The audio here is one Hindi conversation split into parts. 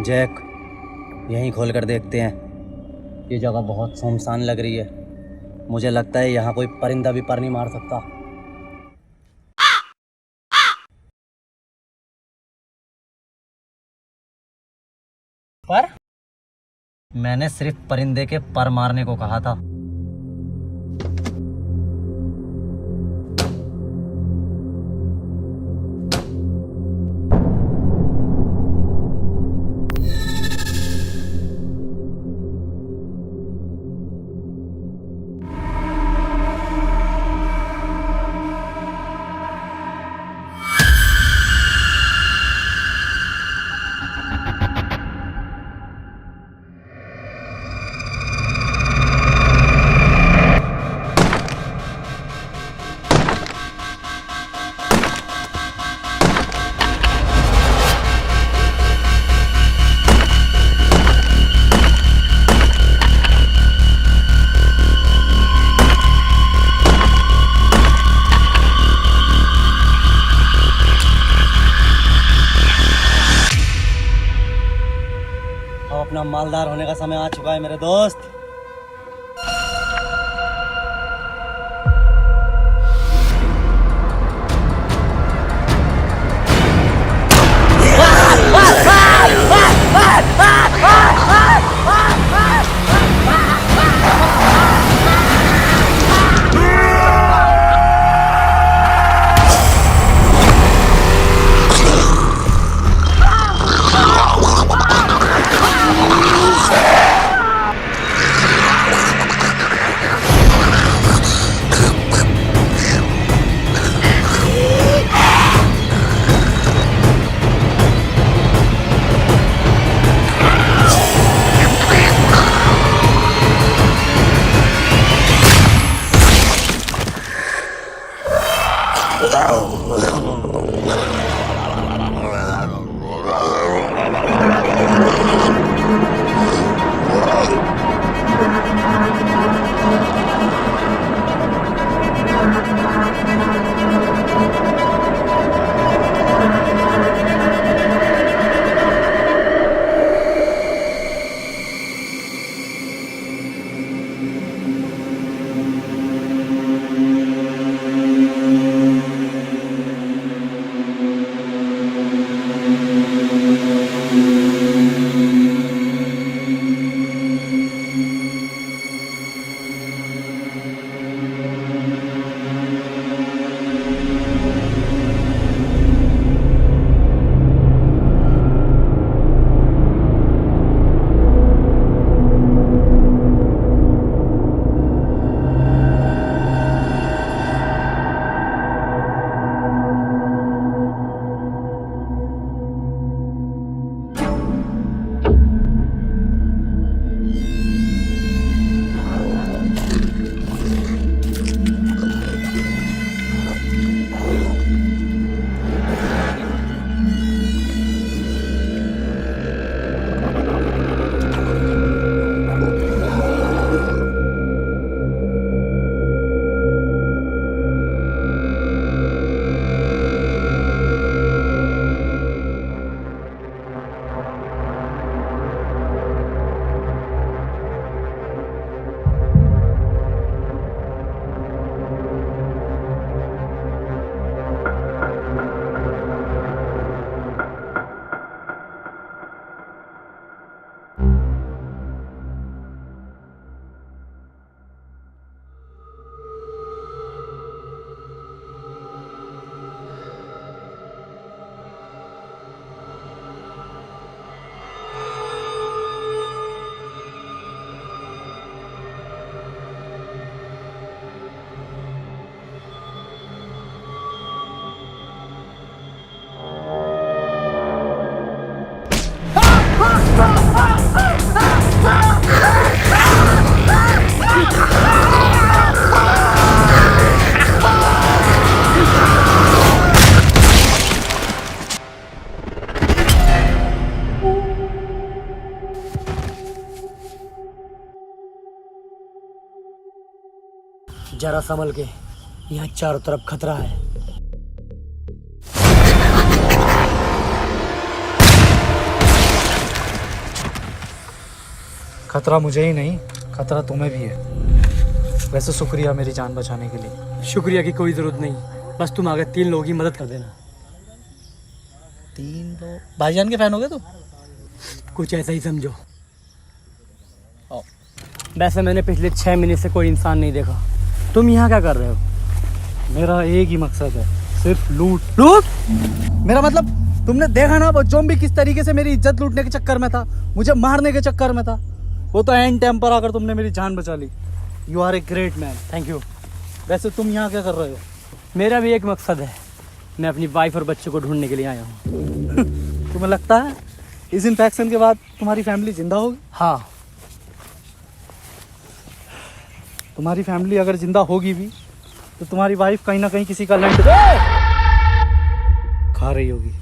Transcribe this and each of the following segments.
जैक, यहीं खोल कर देखते हैं। ये जगह बहुत सुनसान लग रही है। मुझे लगता है यहाँ कोई परिंदा भी पर नहीं मार सकता। पर मैंने सिर्फ परिंदे के पर मारने को कहा था। अब अपना मालदार होने का समय आ चुका है मेरे दोस्त। जरा संभल के, यहाँ चारों तरफ खतरा है। खतरा मुझे ही नहीं, खतरा तुम्हें भी है। वैसे शुक्रिया मेरी जान बचाने के लिए। शुक्रिया की कोई ज़रूरत नहीं, बस तुम आगे 3 लोगों की मदद कर देना। 3 लोग? भाईजान के फैन हो गए तुम? कुछ ऐसा ही समझो। वैसे मैंने पिछले 6 महीने से कोई इंसान नहीं देखा। तुम यहाँ क्या कर रहे हो? मेरा एक ही मकसद है, सिर्फ लूट। लूट? मेरा मतलब तुमने देखा ना वो ज़ॉम्बी किस तरीके से मेरी इज्जत लूटने के चक्कर में था, मुझे मारने के चक्कर में था। वो तो एंड टाइम पर आकर तुमने मेरी जान बचा ली। You are a great man. Thank you. वैसे तुम यहाँ क्या कर रहे हो? मेरा भी एक मकसद है, मैं अपनी वाइफ और बच्चों को ढूंढने के लिए आया हूँ। तुम्हें लगता है इस इन्फेक्शन के बाद तुम्हारी फैमिली जिंदा होगी? हाँ। तुम्हारी फैमिली अगर जिंदा होगी भी तो तुम्हारी वाइफ कहीं ना कहीं किसी का लैंड खा रही होगी।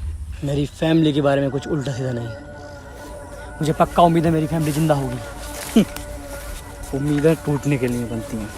मेरी फैमिली के बारे में कुछ उल्टा सीधा नहीं, मुझे पक्का उम्मीद है मेरी फैमिली जिंदा होगी। उम्मीदें टूटने के लिए बनती हैं।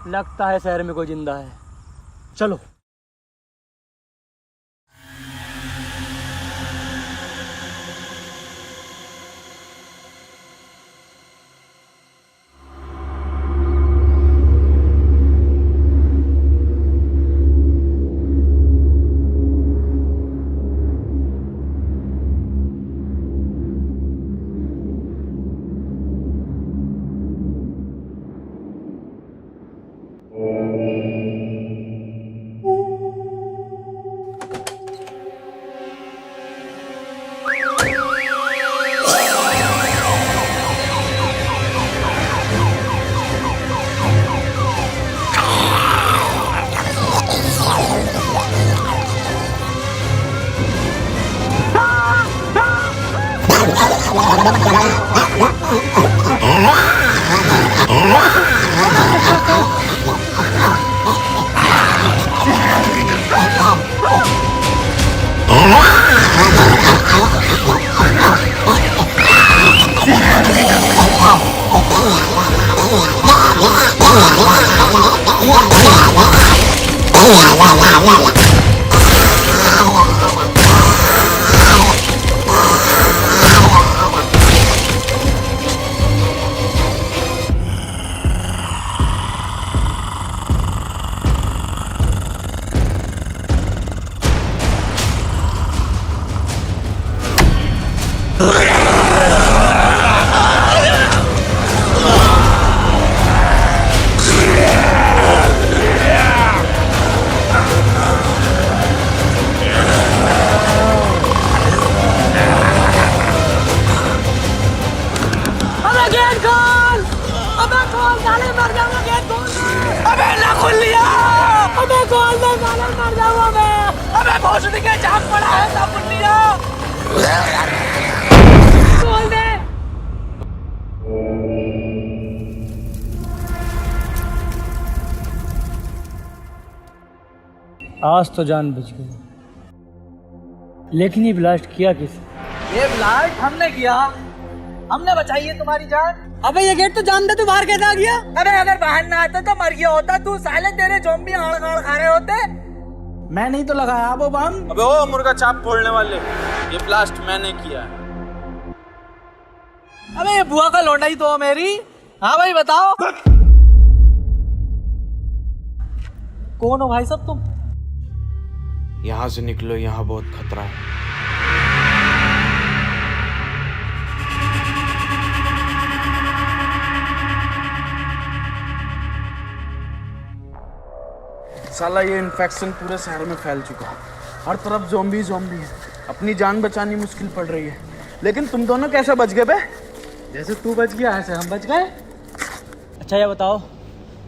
लगता है शहर में कोई जिंदा है, चलो। खोल दे साले, मर जाऊंगा मैं। अबे भोसड़ी के जाम पड़ा है सब बुढ़िया। खोल दे। आज तो जान बच गई, लेकिन ये ब्लास्ट किया किस? ये ब्लास्ट हमने किया, हमने बचाई है तुम्हारी जान। अबे ये गेट तो जान दे, तू बाहर कैसे आ गया? अबे अगर बाहर ना आता तो मर गया होता तू, साले तेरे ज़ॉम्बी आड़ खा रहे होते। मैं नहीं तो लगाया वो बम। अबे ओ मुर्गा छाप फोड़ने वाले, ये ब्लास्ट मैंने किया है। अबे ये बुआ का लौंडा ही तो हो मेरी। हाँ भाई बताओ, कौन हो भाई सब तुम? यहाँ से निकलो, यहाँ बहुत खतरा है। साला ये इन्फेक्शन पूरे शहर में फैल चुका है, हर तरफ ज़ॉम्बी ज़ॉम्बी है। अपनी जान बचानी मुश्किल पड़ रही है। लेकिन तुम दोनों कैसे बच गए बे? जैसे तू बच गया ऐसे हम बच गए। अच्छा ये बताओ,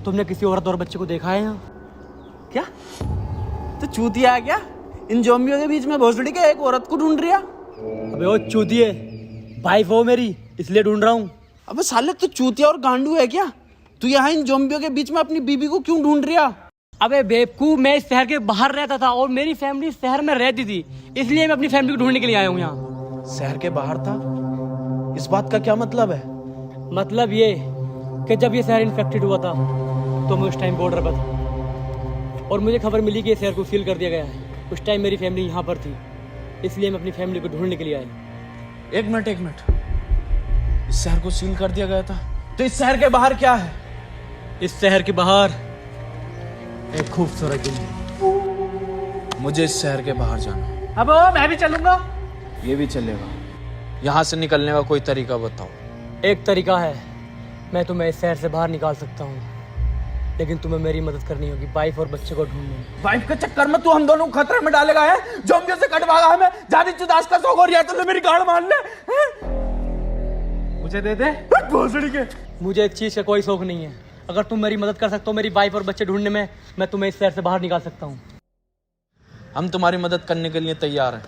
तुमने किसी औरत और बच्चे को देखा है यहाँ? क्या तो चूतिया है क्या? इन ज़ॉम्बियों के बीच में भोसड़ी के एक औरत को ढूंढ रिया? अबे वो चूतिए, वाइफ हो मेरी, इसलिए ढूंढ रहा हूँ। अबे साले तू चूतिया और गांडू है क्या? तू यहाँ इन ज़ॉम्बियों के बीच में अपनी बीबी को क्यों ढूंढ रिया? अबे बेवकूफ, मैं इस शहर के बाहर रहता था और मेरी फैमिली शहर में रहती थी, इसलिए मैं अपनी फैमिली को ढूंढने के लिए आया हूँ यहाँ। शहर के बाहर था? इस बात का क्या मतलब है? मतलब ये कि जब ये शहर इन्फेक्टेड हुआ था तो मैं उस टाइम बॉर्डर पर था और मुझे खबर मिली कि ये शहर को सील कर दिया गया है। उस टाइम मेरी फैमिली यहाँ पर थी, इसलिए मैं अपनी फैमिली को ढूंढने के लिए आया। एक मिनट, इस शहर को सील कर दिया गया था तो इस शहर के बाहर क्या है? इस शहर के बाहर एक खूबसूरत दिल्ली। मुझे इस शहर के बाहर जाना। अब मैं भी चलूंगा। ये भी चलेगा। यहाँ से निकलने का कोई तरीका बताओ। एक तरीका है, मैं तुम्हें इस शहर से बाहर निकाल सकता हूँ, लेकिन तुम्हें मेरी मदद करनी होगी वाइफ और बच्चे को ढूंढने में। वाइफ के चक्कर में तू हम दोनों को खतरे में डालेगा है? ज़ॉम्बियों से कटवागा हमें? जानी चुदास का शौक हो रहा है तो मेरी गाड़ मान ले। मुझे दे दे भोसड़ी के। मुझे इस चीज़ का कोई शौक नहीं है। अगर तुम मेरी मदद कर सकते हो मेरी वाइफ और बच्चे ढूंढने में, मैं तुम्हें इस शहर से बाहर निकाल सकता हूँ। हम तुम्हारी मदद करने के लिए तैयार हैं,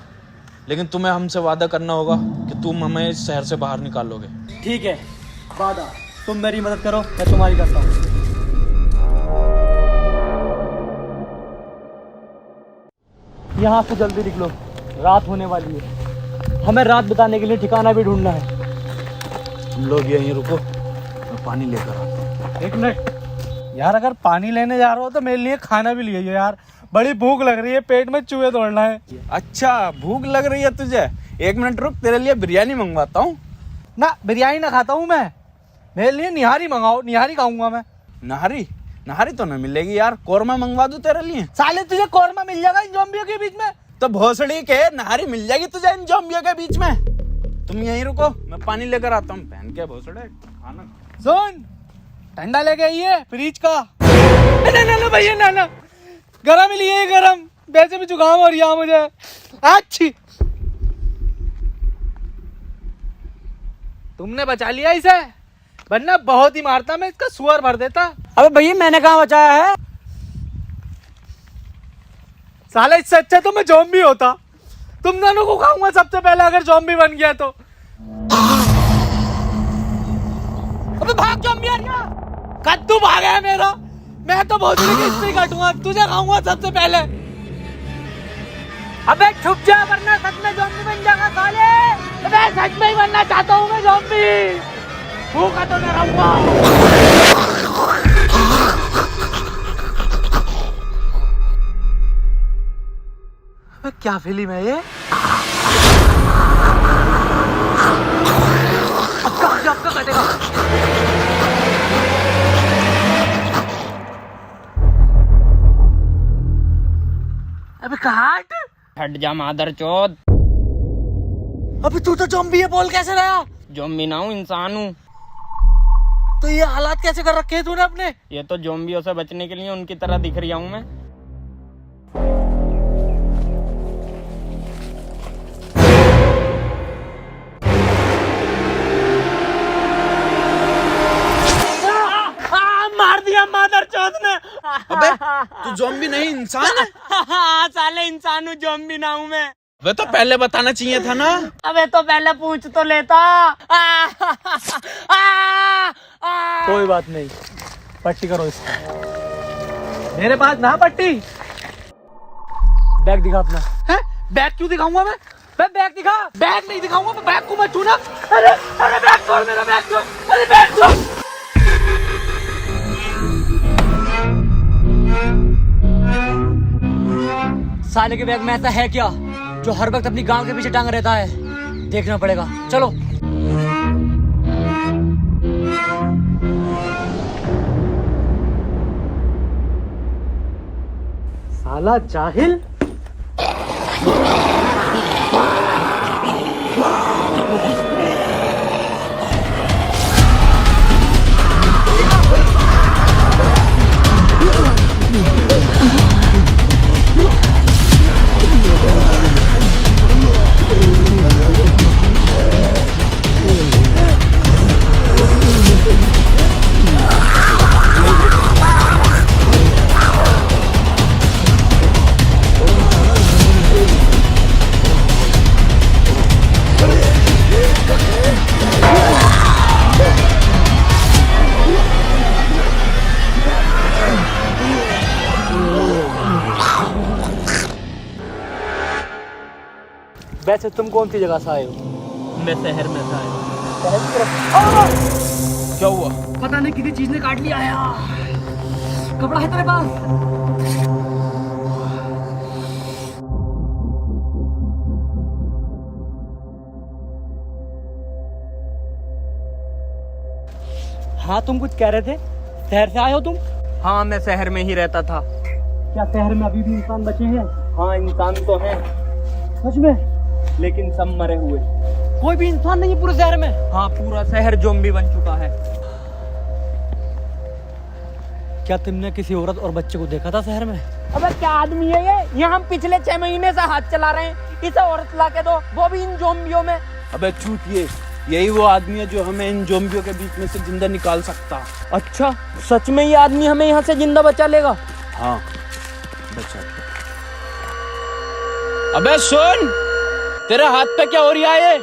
लेकिन तुम्हें हमसे वादा करना होगा कि तुम हमें इस शहर से बाहर निकालोगे। ठीक है, वादा। तुम मेरी मदद करो, मैं तुम्हारी करता हूँ। यहाँ से जल्दी निकलो, रात होने वाली है। हमें रात बिताने के लिए ठिकाना भी ढूंढना है। तुम लोग यहीं रुको, मैं पानी लेकर आता हूँ। एक मिनट यार, अगर पानी लेने जा रहे हो तो मेरे लिए खाना भी लिए यार, बड़ी भूख लग रही है, पेट में चूहे दौड़ना है। अच्छा भूख लग रही है तुझे? एक मिनट रुक, तेरे लिए बिरयानी मंगवाता हूँ। ना बिरयानी ना खाता हूँ मैं, मेरे लिए निहारी मंगाओ, निहारी खाऊंगा मैं। नहारी? नहारी तो न मिलेगी यार, कोरमा मंगवा दूं तेरे लिए? साले तुझे कौरमा मिल जाएगा इन ज़ॉम्बियों के बीच में? तो भोसड़ी के नहारी मिल जाएगी तुझे इन ज़ॉम्बियों के बीच में। तुम यहीं रुको, मैं पानी लेकर आता हूँ। पहन के भोसड़े खाना। सुन, ठंडा लेके आइए फ्रिज का। ना भैया ना, गरम ही लिए, गरम। वैसे भी जुकाम हो रही है मुझे। अच्छी तुमने बचा लिया इसे, वरना बहुत ही मारता मैं, इसका सुअर भर देता। अबे भैया मैंने कहाँ बचाया है? साला इससे अच्छा तो मैं ज़ॉम्बी होता। तुम दोनों को खाऊंगा सबसे पहले अगर ज़ॉम्बी बन गया तो। अबे भाग ज़ॉम्बी आ गया। कद्दू भागा है मेरा, मैं तो बहुत ही काटूंगा, तुझे खाऊंगा सबसे पहले। अबे छुप जा वरना सच में ज़ॉम्बी बन जाएगा साले। अबे सच में ही बनना चाहता हूँ मैं ज़ॉम्बी, भूखा तो न रहूंगा। क्या फिल्म है ये? आपका कटेगा। अबे काट। हट जा मादर चौथ। अबे तू तो ज़ॉम्बी है, बोल कैसे रहा? ज़ॉम्बी ना हूँ, इंसान हूँ। तो ये हालात कैसे कर रखे हैं तूने अपने? ये तो ज़ॉम्बियों से बचने के लिए उनकी तरह दिख रहा हूँ मैं। मार दिया मादर चौथ ने। अबे तू ज़ॉम्बी नहीं इंसान है। हाँ साले इंसान हूँ, ज़ॉम्बी ना हूँ मैं। वे तो पहले बताना चाहिए था ना। अबे तो पहले पूछ तो लेता। कोई बात नहीं, पट्टी करो इसको। मेरे पास ना पट्टी। बैग दिखा अपना। है? बैग क्यों दिखाऊंगा मैं? बैग दिखा। बैग नहीं दिखाऊंगा मैं, बैग को मत छूना। अरे अरे बैग छोड़, मेरा बैग छोड़, अरे बैग छोड़। साले के बैग में ऐसा है क्या जो हर वक्त अपनी गांव के पीछे टांग रहता है? देखना पड़ेगा, चलो। साला जाहिल। वैसे तुम कौन सी जगह से आए हो? मैं शहर में था। क्या हुआ? पता नहीं किसी चीज ने काट लिया है। कपड़ा है तेरे पास? हाँ तुम कुछ कह रहे थे, शहर से आए हो तुम? हाँ मैं शहर में ही रहता था। क्या शहर में अभी भी इंसान बचे हैं? हाँ इंसान तो हैं, सच में? लेकिन सब मरे हुए। कोई भी इंसान नहीं है पूरे शहर में? हाँ पूरा शहर ज़ॉम्बी बन चुका है। क्या तुमने किसी औरत और बच्चे को देखा था शहर में? अबे क्या आदमी है ये हम पिछले 6 महीने से हाथ चला रहे हैं। इसे औरत ला के दो, वो भी इन ज़ॉम्बियों में। अबे चूतिए, यही वो आदमी है जो हमें इन ज़ॉम्बियों के बीच में से जिंदा निकाल सकता। अच्छा सच में ये आदमी हमें यहाँ से जिंदा बचा लेगा? हाँ बचा। अबे सुन, तेरे हाथ पे क्या हो रहा है?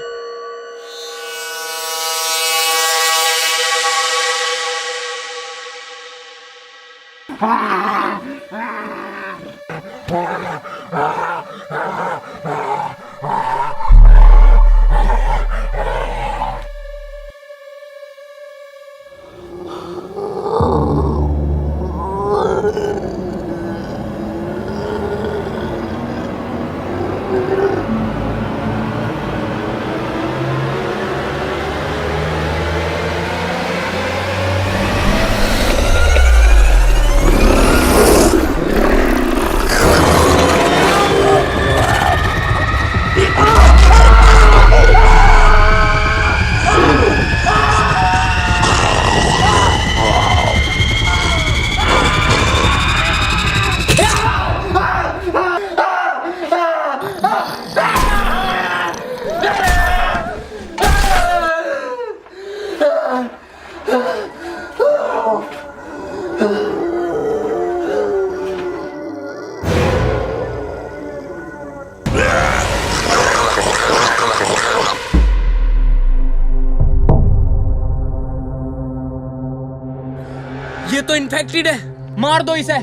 ये तो इन्फेक्टेड है, मार दो इसे।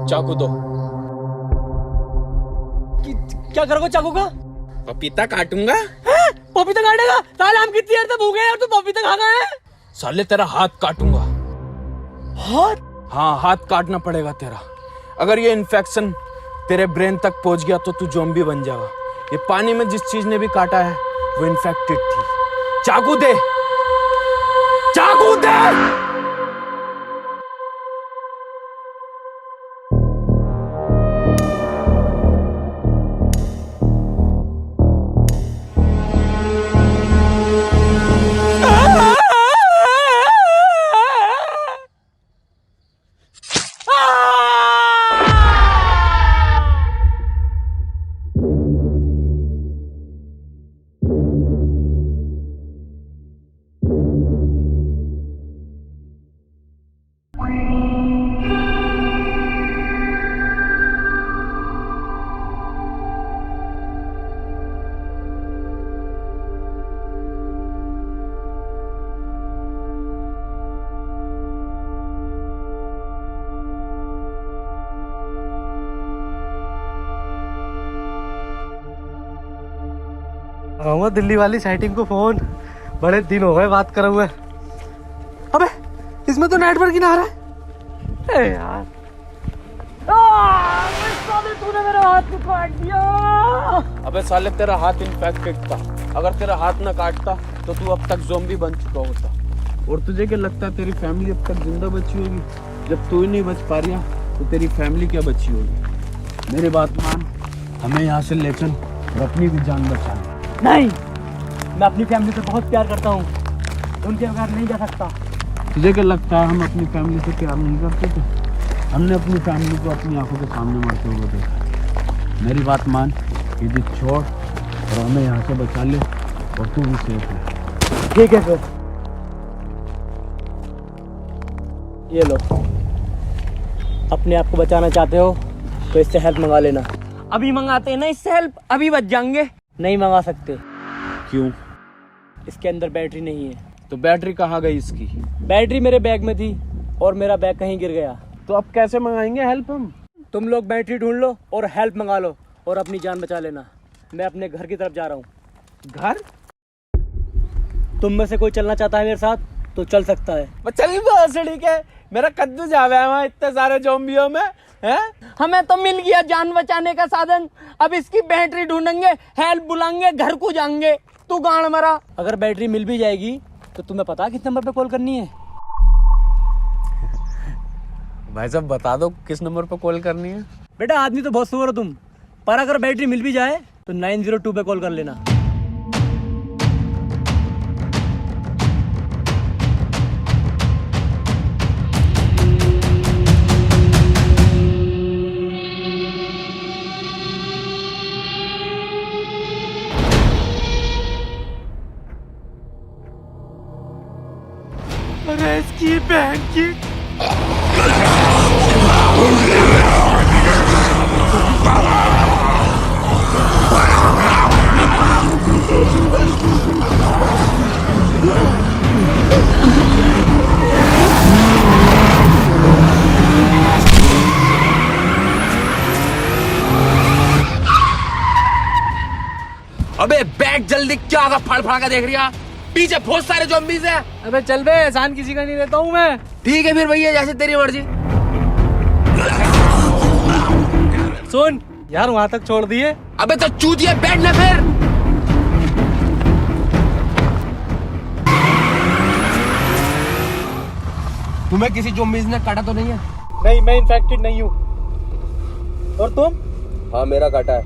चाकू दो। क्या करोगे चाकू का? पपीता काटूंगा। पपीता काटेगा? साले हम कितनी देर से भूखे हैं और तू पपीता खा गया है? साले तेरा हाथ काटूंगा। हाथ? हाँ हाथ काटना पड़ेगा तेरा। अगर ये इन्फेक्शन तेरे ब्रेन तक पहुंच गया तो तू ज़ॉम्बी बन जाएगा। ये पानी में जिस चीज ने भी काटा है वो इन्फेक्टेड थी। चाकू दे, चाकू दे। लगाऊंगा दिल्ली वाली सेटिंग को फोन। बड़े दिन हो गए बात करे हुए। अबे इसमें तो नेटवर्क ही ना आ रहा है। ए यार तूने मेरा हाथ क्यों काट दिया? अबे साले तेरा हाथ इन्फेक्टेड था, अगर तेरा हाथ ना काटता तो तू अब तक ज़ॉम्बी बन चुका होता। और तुझे क्या लगता है तेरी फैमिली अब तक जिंदा बची होगी? जब तू ही नहीं बच पा रहा तो तेरी फैमिली क्या बची होगी? मेरी बात मान, हमें यहाँ से ले चल और अपनी भी जान बचा ले। नहीं, मैं अपनी फैमिली से बहुत प्यार करता हूँ, उनके बगैर नहीं जा सकता। तुझे क्या लगता है हम अपनी फैमिली से प्यार नहीं करते थे? हमने अपनी फैमिली को अपनी आंखों के सामने मरते हुए देखा। मेरी बात मान, ये जिद छोड़ और हमें यहाँ से बचा ले और तू भी सेफ है। ठीक है फिर, ये लो। अपने आप को बचाना चाहते हो तो इससे हेल्प मंगा लेना। अभी मंगाते हैं ना इससे हेल्प, अभी बच जाएंगे। नहीं मंगा सकते, क्यों? इसके अंदर बैटरी नहीं है। तो बैटरी कहाँ गई इसकी? बैटरी मेरे बैग में थी और मेरा बैग कहीं गिर गया। तो अब कैसे मंगाएंगे हेल्प हम? तुम लोग बैटरी ढूंढ लो और हेल्प मंगा लो और अपनी जान बचा लेना। मैं अपने घर की तरफ जा रहा हूँ। घर? तुम में से कोई चलना चाहता है मेरे साथ तो चल सकता है। चल ठीक है, मेरा कद्दू जावे है वहाँ इतने सारे ज़ॉम्बियों में है। हमें तो मिल गया जान बचाने का साधन। अब इसकी बैटरी ढूंढेंगे, हेल्प बुलाएंगे, घर को जाएंगे। तू गाड़ मरा। अगर बैटरी मिल भी जाएगी तो तुम्हें पता किस नंबर पे कॉल करनी है? भाई साहब बता दो किस नंबर पर कॉल करनी है। बेटा आदमी तो बहुत सुअर हो तुम, पर अगर बैटरी मिल भी जाए तो 902 पे कॉल कर लेना। अरे इसकी बहन की। अबे बैठ जल्दी, क्या होगा? फड़ फड़ा के देख रही? पीछे बहुत सारे ज़ॉम्बीज़ हैं। अबे चल बे, एहसान किसी का नहीं लेता हूँ मैं। ठीक है फिर भैया, जैसे तेरी मर्जी। सुन यार, वहां तक छोड़ दिए। अबे तो चूतिया बैठ ना फिर। तुम्हें किसी ज़ॉम्बीज़ ने काटा तो नहीं है? नहीं, मैं इन्फेक्टेड नहीं हूँ। और तुम? हाँ मेरा काटा है।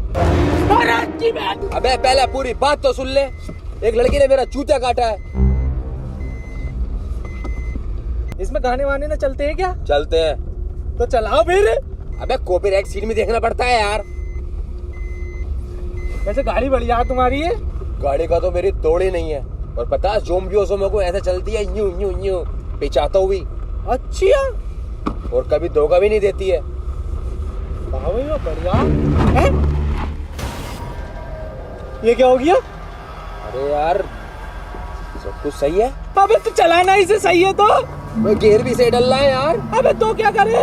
अबे पहले पूरी बात तो सुन ले। एक लड़की ने मेरा चूतिया काटा है। इसमें गाने वाने ना चलते हैं क्या? चलते हैं। तो चलाओ फिर। अबे कॉपीराइट सीन में देखना पड़ता है यार। वैसे गाड़ी बढ़िया तुम्हारी है। गाड़ी का तो मेरी तोड़ ही नहीं है। और पता है ज़ॉम्बियों को ऐसे चलती है, यूं यूं यूं पिचाता हुई। अच्छा। और कभी धोखा भी नहीं देती है। वाह भाई वाह, बढ़िया है। ये क्या हो गया? अरे यार सब कुछ सही है। अबे तो चलाना इसे सही है तो। गियर भी सही डल रहा है यार। अबे तो क्या करे?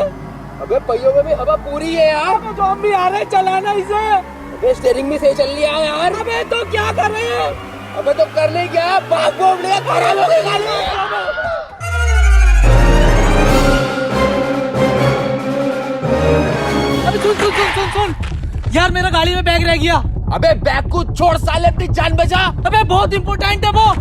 अबे पहियों में भी हवा पूरी है यार। अबे ज़ॉम्बी आ रहे, चलाना इसे। अबे स्टीयरिंग भी सही चल रहा है यार। अबे तो क्या करे? अबे तो करने क्या, भाग भोग लिया, खराब हो गई गाड़ी। अबे सुन सुन सुन सुन सुन यार, मेरा गाड़ी में बैग रह गया। अबे बैग को छोड़ साले, अपनी जान बचा। अबे बहुत इंपॉर्टेंट है वो।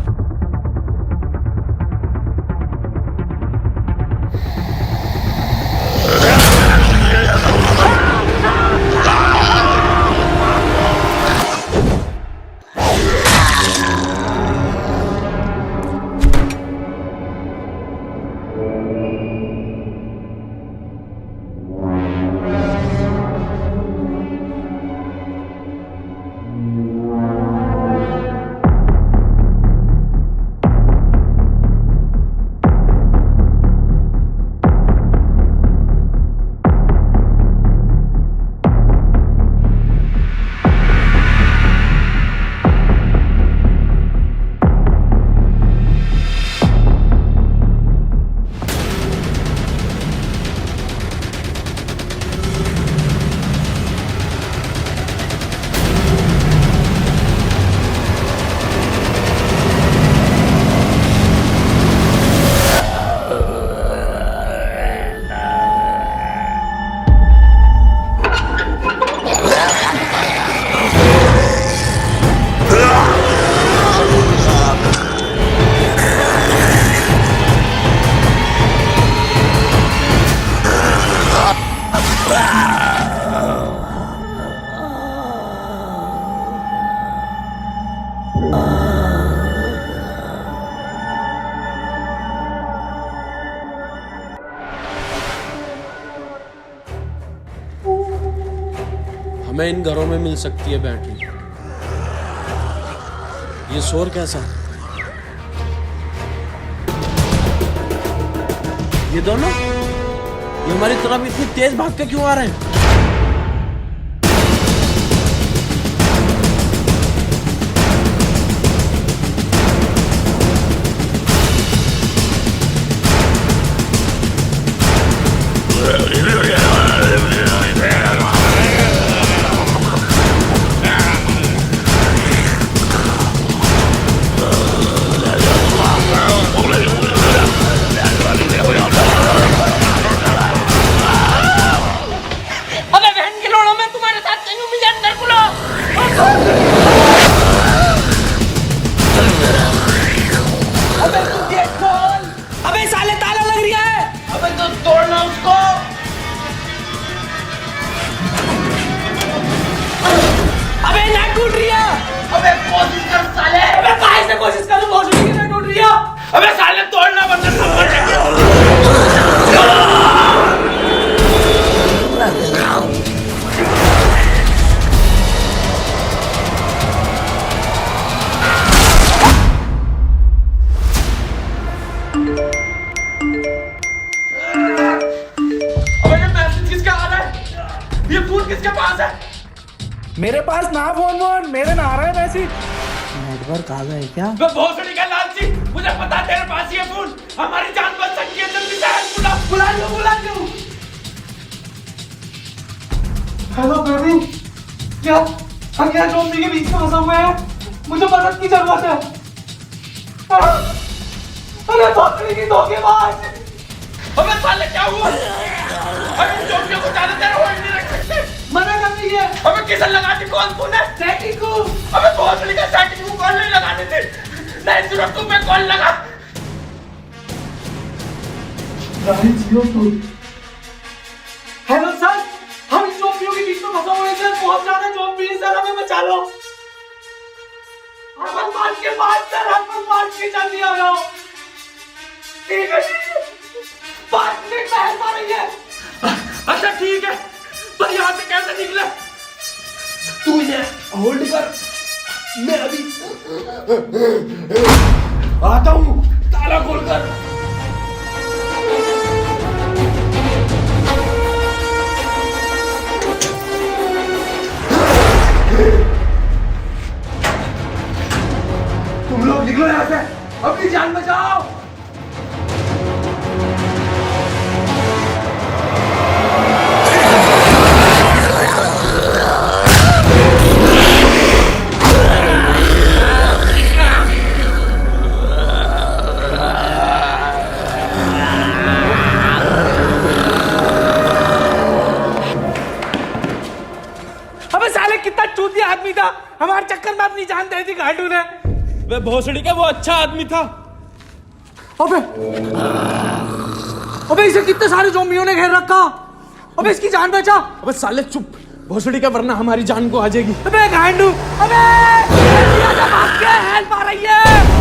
हमें इन घरों में मिल सकती है बैटरी। ये शोर कैसा? ये दोनों ये हमारी तरफ इतनी तेज भाग के क्यों आ रहे हैं? अबे बहन के लोड़ों में तुम्हारे साथ नहीं हूं, मुझे अंदर बुलाओ। अबे तू गेट खोल। अबे साले ताला लग रहा है। अबे तो तोड़ना उसको। अबे नाक टूट रही है। अबे कोशिश कर साले। अबे काहे से कोशिश करूं, भोसड़ी की नाक टूट रही है। अबे साले तोड़ना वरना सब मर जाएंगे। अबे ये मैसेज किसका आ रहा है? ये फोन किसके पास है? मेरे पास ना फोन वोन, मेरे ना आ रहा है मैसेज। नेटवर्क आ गया है क्या? वे भोसड़ी का लालची, मुझे पता है तेरे पास ये फोन। हमारी जान बच सकती है, जल्दी से बुला बुला लो बुला लो। हेलो बेबी, क्या हम यहाँ ज़ॉम्बी के बीच में फंसे हुए हैं? मुझे मदद की जरूरत है। अरे भोसड़ी की धोखेबाज। अबे साले क्या हुआ? अबे ज़ॉम्बियों को ज्यादा देर होल्ड नहीं रख सकते। मना कर दी है। अबे किसे लगाती कौन तूने? सेटिंग को। अबे भोसड़ी का सेटिंग को कॉल नहीं लगाने थे। नहीं सिर्फ तू पे कॉल लगा। हेलो सर, हम इन ज़ॉम्बियों के बीच में फंसे हुए हैं सर। बहुत ज्यादा ज़ॉम्बी हैं सर, हमें बचा लो। हमें मार के बाद सर, हमें मार के जल्दी आ जाओ। ठीक है, 5 मिनट बहस आ रही है। अच्छा ठीक है, पर यहाँ से कैसे निकले? तू इन्हें होल्ड कर, मैं अभी आता हूँ। ताला खोल कर। तुम लोग निकलो यहाँ से, अपनी जान बचाओ। अबे साले कितना चूतिया आदमी था, हमारे चक्कर में अपनी जान दे दी घाटू ने। वे भोसड़ी का वो अच्छा आदमी था। अबे अबे इसे कितने सारे ज़ॉम्बियों ने घेर रखा। अबे इसकी जान बचा। अबे साले चुप, भोसड़ी का वरना हमारी जान को आ जाएगी। अबे गांडू, अबे भाग के हेल्प आ रही है।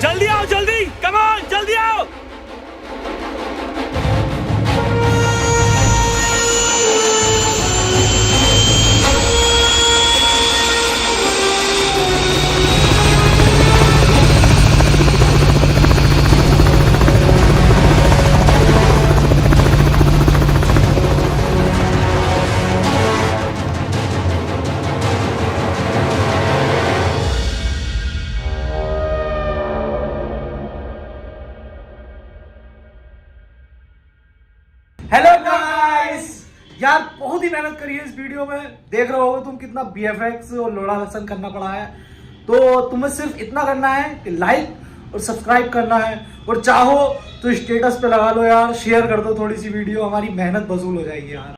जल्दी आओ, जल्दी, कम ऑन, जल्दी आओ। मेहनत करी है इस वीडियो में, देख रहे होगे तुम कितना BFX और लोड़ा लहसन करना पड़ा है। तो तुम्हें सिर्फ इतना करना है कि लाइक और सब्सक्राइब करना है, और चाहो तो स्टेटस पे लगा लो यार, शेयर कर दो थोड़ी सी वीडियो, हमारी मेहनत वसूल हो जाएगी यार।